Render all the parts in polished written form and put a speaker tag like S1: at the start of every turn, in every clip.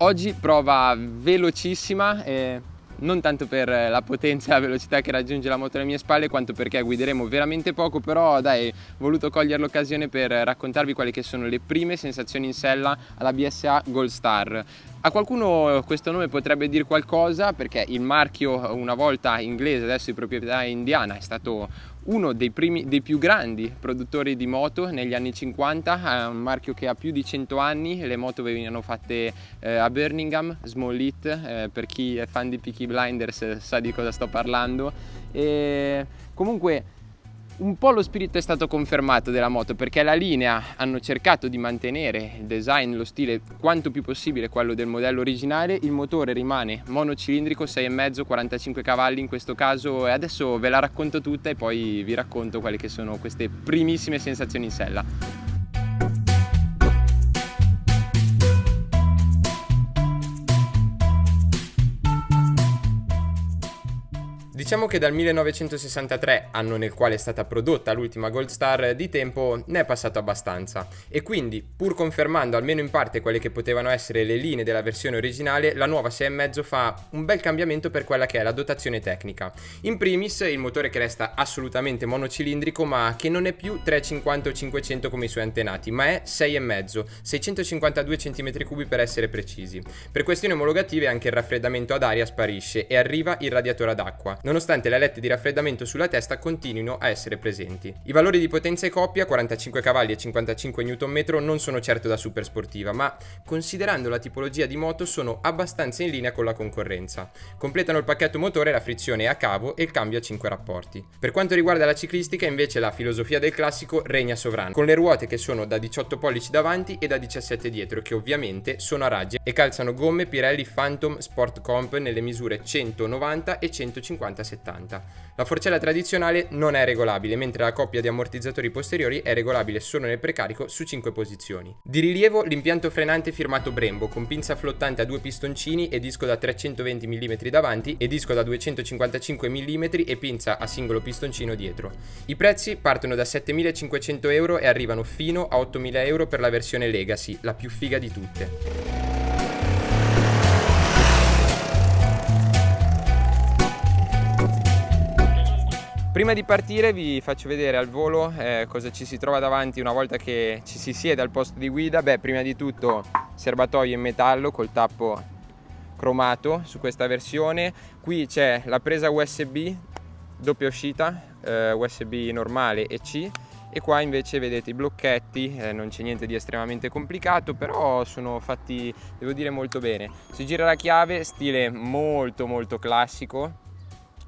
S1: Oggi prova velocissima, non tanto per la potenza e la velocità che raggiunge la moto alle mie spalle, quanto perché guideremo veramente poco, però dai, ho voluto cogliere l'occasione per raccontarvi quali che sono le prime sensazioni in sella alla BSA Gold Star. A qualcuno questo nome potrebbe dire qualcosa perché il marchio, una volta inglese, adesso di proprietà indiana, è stato uno dei più grandi produttori di moto negli anni 50, è un marchio che ha più di 100 anni, le moto venivano fatte a Birmingham, Small Heat, per chi è fan di Peaky Blinders sa di cosa sto parlando. E comunque un po' lo spirito è stato confermato della moto, perché la linea hanno cercato di mantenere il design, lo stile quanto più possibile quello del modello originale. Il motore rimane monocilindrico, 6,5, 45 cavalli in questo caso, e adesso ve la racconto tutta e poi vi racconto quelle che sono queste primissime sensazioni in sella. Diciamo che dal 1963, anno nel quale è stata prodotta l'ultima Gold Star, di tempo ne è passato abbastanza, e quindi, pur confermando almeno in parte quelle che potevano essere le linee della versione originale, la nuova 6,5 fa un bel cambiamento per quella che è la dotazione tecnica. In primis il motore, che resta assolutamente monocilindrico, ma che non è più 350 o 500 come i suoi antenati, ma è 6,5, 652 cm3 per essere precisi. Per questioni omologative anche il raffreddamento ad aria sparisce e arriva il radiatore ad acqua, nonostante le alette di raffreddamento sulla testa continuino a essere presenti. I valori di potenza e coppia, 45 cavalli e 55 Nm, non sono certo da super sportiva, ma considerando la tipologia di moto sono abbastanza in linea con la concorrenza. Completano il pacchetto motore la frizione a cavo e il cambio a 5 rapporti. Per quanto riguarda la ciclistica, invece, la filosofia del classico regna sovrana, con le ruote che sono da 18 pollici davanti e da 17 dietro, che ovviamente sono a raggi e calzano gomme Pirelli Phantom Sport Comp nelle misure 190 e 150/70. La forcella tradizionale non è regolabile, mentre la coppia di ammortizzatori posteriori è regolabile solo nel precarico su 5 posizioni. Di rilievo l'impianto frenante firmato Brembo, con pinza flottante a 2 pistoncini e disco da 320 mm davanti e disco da 255 mm e pinza a singolo pistoncino dietro. I prezzi partono da 7.500 euro e arrivano fino a 8.000 euro per la versione Legacy, la più figa di tutte. Prima di partire vi faccio vedere al volo cosa ci si trova davanti una volta che ci si siede al posto di guida. Prima di tutto serbatoio in metallo col tappo cromato su questa versione. Qui c'è la presa USB doppia uscita, USB normale e C, e qua invece vedete i blocchetti, non c'è niente di estremamente complicato, però sono fatti, devo dire, molto bene. Si gira la chiave, stile molto classico.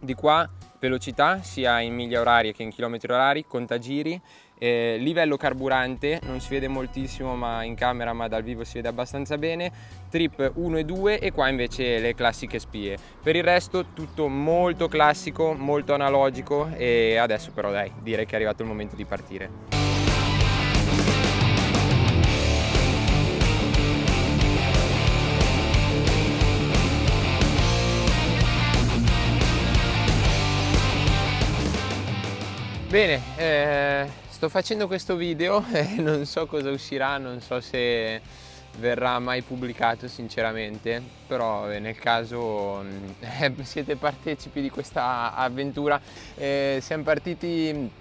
S1: Di qua velocità sia in miglia orarie che in chilometri orari, contagiri, livello carburante non si vede moltissimo ma in camera, ma dal vivo si vede abbastanza bene, trip 1 e 2, e qua invece le classiche spie. Per il resto tutto molto classico, molto analogico, e adesso però dai, direi che è arrivato il momento di partire. Bene, sto facendo questo video e non so cosa uscirà, non so se verrà mai pubblicato sinceramente, però nel caso siete partecipi di questa avventura. Siamo partiti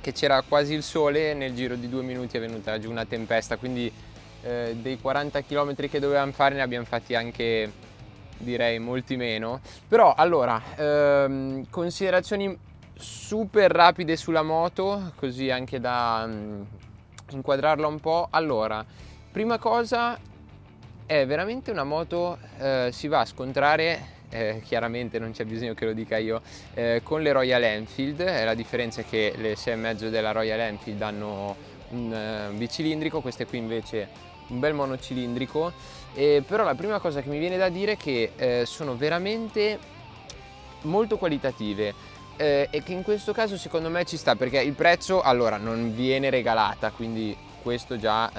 S1: che c'era quasi il sole, nel giro di 2 minuti è venuta giù una tempesta, quindi dei 40 km che dovevamo fare ne abbiamo fatti anche, direi, molti meno. Però allora, considerazioni super rapide sulla moto, così anche da inquadrarla un po'. Allora, prima cosa, è veramente una moto, si va a scontrare, chiaramente non c'è bisogno che lo dica io, con le Royal Enfield. La differenza è che le 6,5 della Royal Enfield hanno un bicilindrico, queste qui invece un bel monocilindrico. Però la prima cosa che mi viene da dire è che sono veramente molto qualitative. E che in questo caso secondo me ci sta, perché il prezzo, allora, non viene regalata, quindi
S2: questo già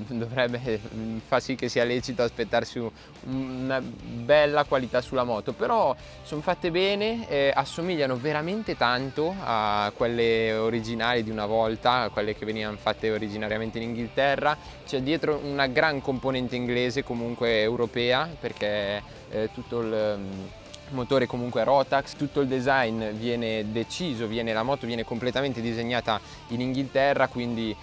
S2: dovrebbe fa sì che sia lecito aspettarsi una bella qualità sulla moto, però sono fatte bene, assomigliano veramente tanto a quelle originali di una volta, a quelle che venivano fatte originariamente in Inghilterra. C'è dietro una gran componente inglese, comunque europea, perché tutto il motore comunque Rotax, tutto il design viene deciso, la moto viene completamente disegnata in Inghilterra, quindi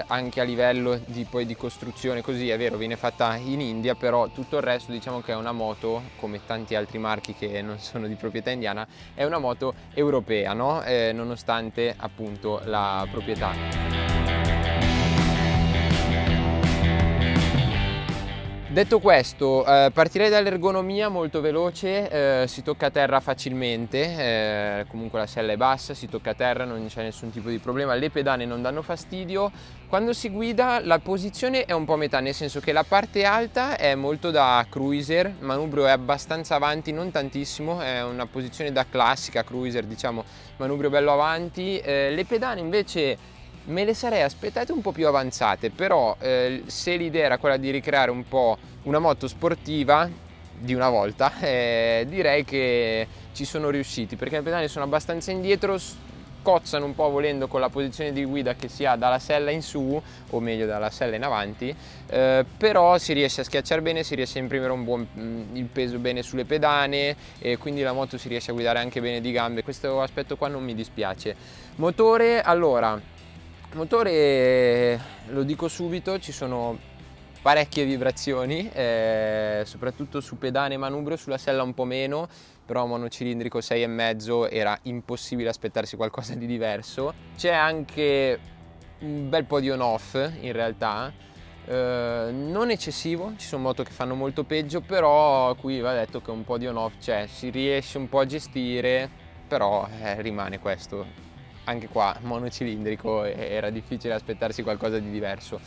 S2: anche a livello poi di costruzione, così è vero, viene fatta in India, però tutto il resto diciamo che è una moto, come tanti altri marchi che non sono di proprietà indiana, è una moto europea, no? Nonostante appunto la proprietà. Detto questo, partirei dall'ergonomia molto veloce, si tocca a terra facilmente, comunque la sella è bassa, si tocca a terra, non c'è nessun tipo di problema, le pedane non danno fastidio. Quando si guida la posizione è un po' a metà, nel senso che la parte alta è molto da cruiser, il manubrio è abbastanza avanti, non tantissimo, è una posizione da classica cruiser, diciamo, manubrio bello avanti. Le pedane invece me le sarei aspettate un po' più avanzate, però se l'idea era quella di ricreare un po' una moto sportiva di una volta, direi che ci sono riusciti, perché le pedane sono abbastanza indietro, cozzano un po' volendo con la posizione di guida che si ha dalla sella in su, o meglio dalla sella in avanti, però si riesce a schiacciare bene, si riesce a imprimere il peso bene sulle pedane e quindi la moto si riesce a guidare anche bene di gambe. Questo aspetto qua non mi dispiace. Motore, allora, lo dico subito, ci sono parecchie vibrazioni, soprattutto su pedane e manubrio, sulla sella un po' meno, però monocilindrico 6,5 era impossibile aspettarsi qualcosa di diverso. C'è anche un bel po' di on-off in realtà, non eccessivo, ci sono moto che fanno molto peggio, però qui va detto che un po' di on-off c'è, si riesce un po' a gestire, però rimane questo. Anche qua monocilindrico era difficile aspettarsi qualcosa di diverso.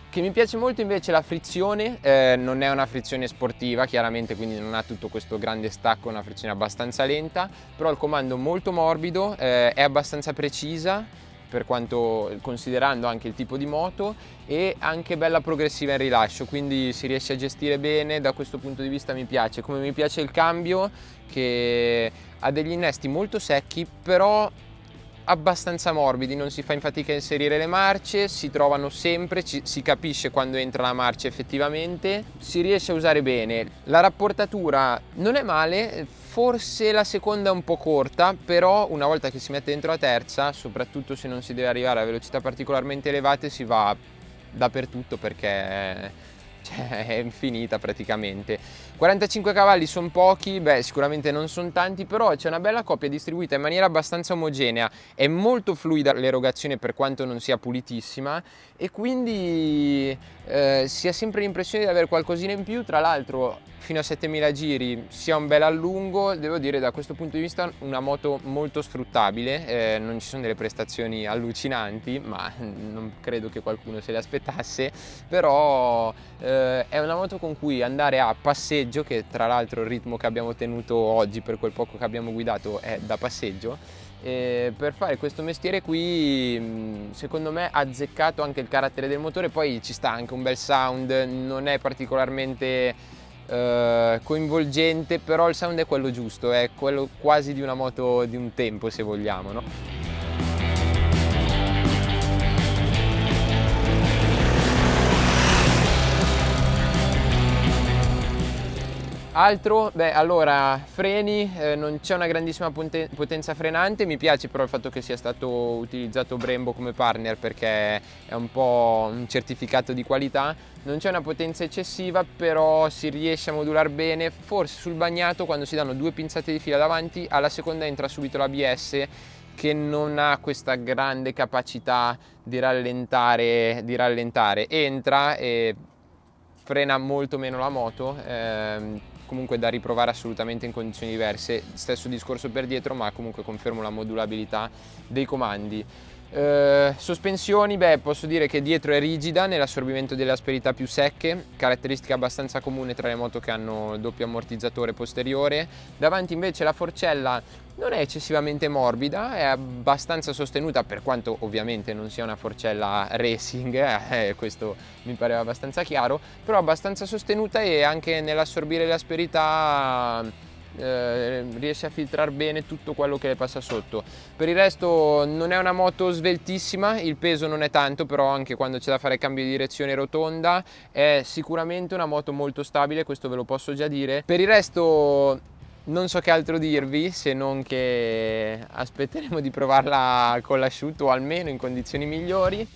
S2: Che mi piace molto invece la frizione, non è una frizione sportiva chiaramente, quindi non ha tutto questo grande stacco, è una frizione abbastanza lenta, però il comando molto morbido, è abbastanza precisa per quanto, considerando anche il tipo di moto, e anche bella progressiva in rilascio, quindi si riesce a gestire bene. Da questo punto di vista mi piace, come mi piace il cambio che ha degli innesti molto secchi però abbastanza morbidi, non si fa in fatica a inserire le marce, si trovano sempre, si capisce quando entra la marcia effettivamente, si riesce a usare bene. La rapportatura non è male, forse la seconda è un po' corta, però una volta che si mette dentro la terza, soprattutto se non si deve arrivare a velocità particolarmente elevate, si va dappertutto perché è infinita praticamente. 45 cavalli sono pochi, beh sicuramente non sono tanti, però c'è una bella coppia distribuita in maniera abbastanza omogenea, è molto fluida l'erogazione per quanto non sia pulitissima e quindi si ha sempre l'impressione di avere qualcosina in più. Tra l'altro fino a 7000 giri si ha un bel allungo, devo dire da questo punto di vista una moto molto sfruttabile, non ci sono delle prestazioni allucinanti, ma non credo che qualcuno se le aspettasse, però è una moto con cui andare a passeggio, che tra l'altro il ritmo che abbiamo tenuto oggi per quel poco che abbiamo guidato è da passeggio, e per fare questo mestiere qui secondo me ha azzeccato anche il carattere del motore, poi ci sta anche un bel sound, non è particolarmente coinvolgente, però il sound è quello giusto, è quello quasi di una moto di un tempo se vogliamo, no? Altro, beh allora freni, non c'è una grandissima potenza frenante, mi piace però il fatto che sia stato utilizzato Brembo come partner perché è un po' un certificato di qualità. Non c'è una potenza eccessiva, però si riesce a modulare bene, forse sul bagnato quando si danno due pinzate di fila davanti, alla seconda entra subito l'ABS che non ha questa grande capacità di rallentare, entra e frena molto meno la moto, comunque da riprovare assolutamente in condizioni diverse. Stesso discorso per dietro, ma comunque confermo la modulabilità dei comandi. Sospensioni, posso dire che dietro è rigida nell'assorbimento delle asperità più secche, caratteristica abbastanza comune tra le moto che hanno doppio ammortizzatore posteriore. Davanti invece la forcella non è eccessivamente morbida, è abbastanza sostenuta, per quanto ovviamente non sia una forcella racing, questo mi pareva abbastanza chiaro, però abbastanza sostenuta, e anche nell'assorbire le asperità riesce a filtrare bene tutto quello che le passa sotto. Per il resto non è una moto sveltissima, il peso non è tanto, però anche quando c'è da fare cambio di direzione rotonda è sicuramente una moto molto stabile, questo ve lo posso già dire. Per il resto non so che altro dirvi, se non che aspetteremo di provarla con l'asciutto o almeno in condizioni migliori.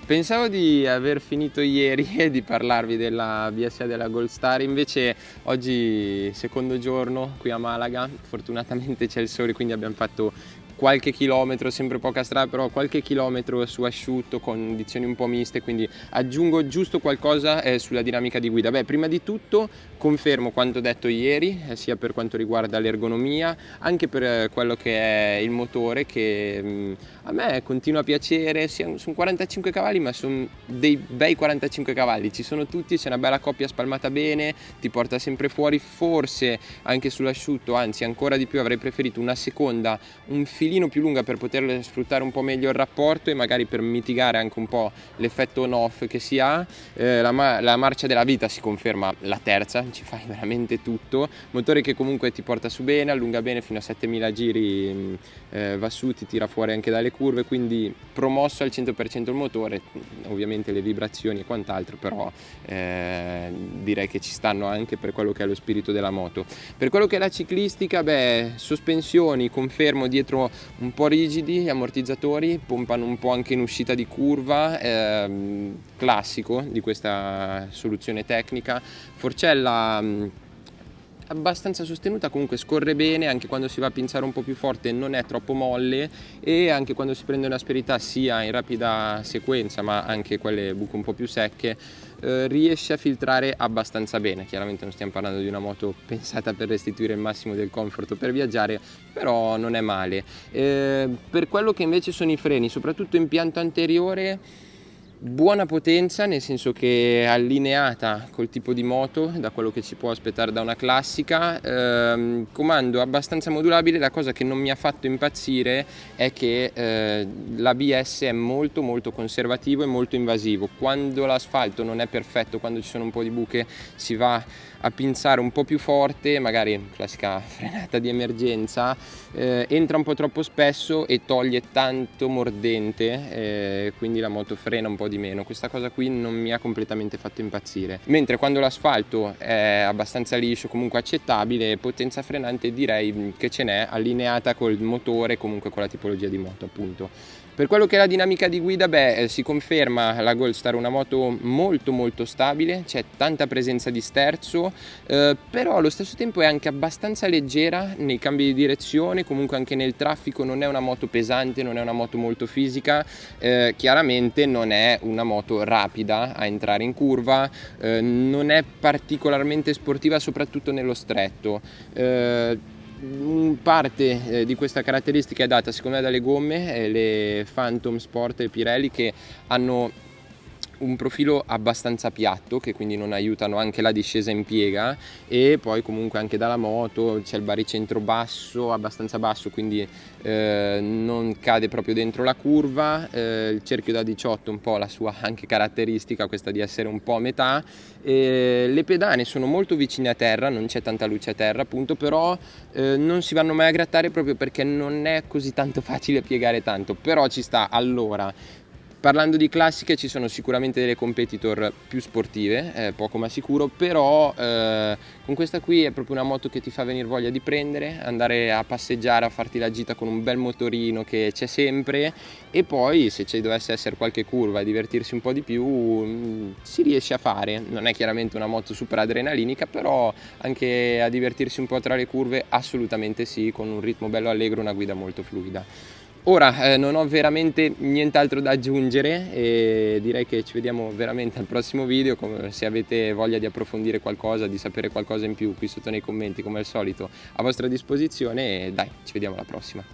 S2: Pensavo di aver finito ieri e di parlarvi della BSA della Gold Star, invece oggi secondo giorno qui a Malaga, fortunatamente c'è il sole, quindi abbiamo fatto qualche chilometro, sempre poca strada, però qualche chilometro su asciutto, condizioni un po' miste, quindi aggiungo giusto qualcosa sulla dinamica di guida. Prima di tutto confermo quanto detto ieri, sia per quanto riguarda l'ergonomia, anche per quello che è il motore, che a me continua a piacere. Sono 45 cavalli, ma sono dei bei 45 cavalli, ci sono tutti, c'è una bella coppia spalmata bene, ti porta sempre fuori. Forse anche sull'asciutto, anzi ancora di più, avrei preferito una seconda un filino più lunga per poter sfruttare un po' meglio il rapporto, e magari per mitigare anche un po' l'effetto on-off che si ha. La marcia della vita si conferma la terza, ci fai veramente tutto, motore che comunque ti porta su bene, allunga bene fino a 7000 giri, va su, ti tira fuori anche dalle curve, quindi promosso al 100% il motore. Ovviamente le vibrazioni e quant'altro, però direi che ci stanno anche per quello che è lo spirito della moto. Per quello che è la ciclistica, sospensioni confermo dietro un po' rigidi, gli ammortizzatori pompano un po' anche in uscita di curva, classico di questa soluzione tecnica. Forcella abbastanza sostenuta, comunque scorre bene, anche quando si va a pinzare un po' più forte non è troppo molle, e anche quando si prende un'asperità sia in rapida sequenza ma anche quelle buche un po' più secche, riesce a filtrare abbastanza bene. Chiaramente non stiamo parlando di una moto pensata per restituire il massimo del comfort per viaggiare, però non è male. Per quello che invece sono i freni, soprattutto impianto anteriore, buona potenza, nel senso che è allineata col tipo di moto, da quello che ci può aspettare da una classica. Comando abbastanza modulabile. La cosa che non mi ha fatto impazzire è che l'ABS è molto molto conservativo e molto invasivo. Quando l'asfalto non è perfetto, quando ci sono un po' di buche, si va a pinzare un po' più forte, magari classica frenata di emergenza, entra un po' troppo spesso e toglie tanto mordente, quindi la moto frena un po' di meno. Questa cosa qui non mi ha completamente fatto impazzire, mentre quando l'asfalto è abbastanza liscio, comunque accettabile, potenza frenante direi che ce n'è, allineata col motore, comunque con la tipologia di moto appunto. Per quello che è la dinamica di guida, si conferma la Gold Star una moto molto molto stabile, c'è tanta presenza di sterzo, però allo stesso tempo è anche abbastanza leggera nei cambi di direzione, comunque anche nel traffico non è una moto pesante, non è una moto molto fisica, chiaramente non è una moto rapida a entrare in curva, non è particolarmente sportiva soprattutto nello stretto. Parte di questa caratteristica è data secondo me dalle gomme, le Phantom Sport e Pirelli, che hanno un profilo abbastanza piatto, che quindi non aiutano anche la discesa in piega, e poi comunque anche dalla moto c'è il baricentro basso, abbastanza basso, quindi non cade proprio dentro la curva. Il cerchio da 18 un po' la sua anche caratteristica, questa di essere un po' a metà. Le pedane sono molto vicine a terra, non c'è tanta luce a terra appunto, però non si vanno mai a grattare proprio perché non è così tanto facile piegare tanto, però ci sta. Allora, parlando di classiche, ci sono sicuramente delle competitor più sportive, poco ma sicuro, però con questa qui è proprio una moto che ti fa venire voglia di prendere, andare a passeggiare, a farti la gita con un bel motorino che c'è sempre, e poi se ci dovesse essere qualche curva e divertirsi un po' di più, si riesce a fare. Non è chiaramente una moto super adrenalinica, però anche a divertirsi un po' tra le curve assolutamente sì, con un ritmo bello allegro, una guida molto fluida. Ora non ho veramente nient'altro da aggiungere e direi che ci vediamo veramente al prossimo video. Se avete voglia di approfondire qualcosa, di sapere qualcosa in più, qui sotto nei commenti come al solito a vostra disposizione, e dai, ci vediamo alla prossima.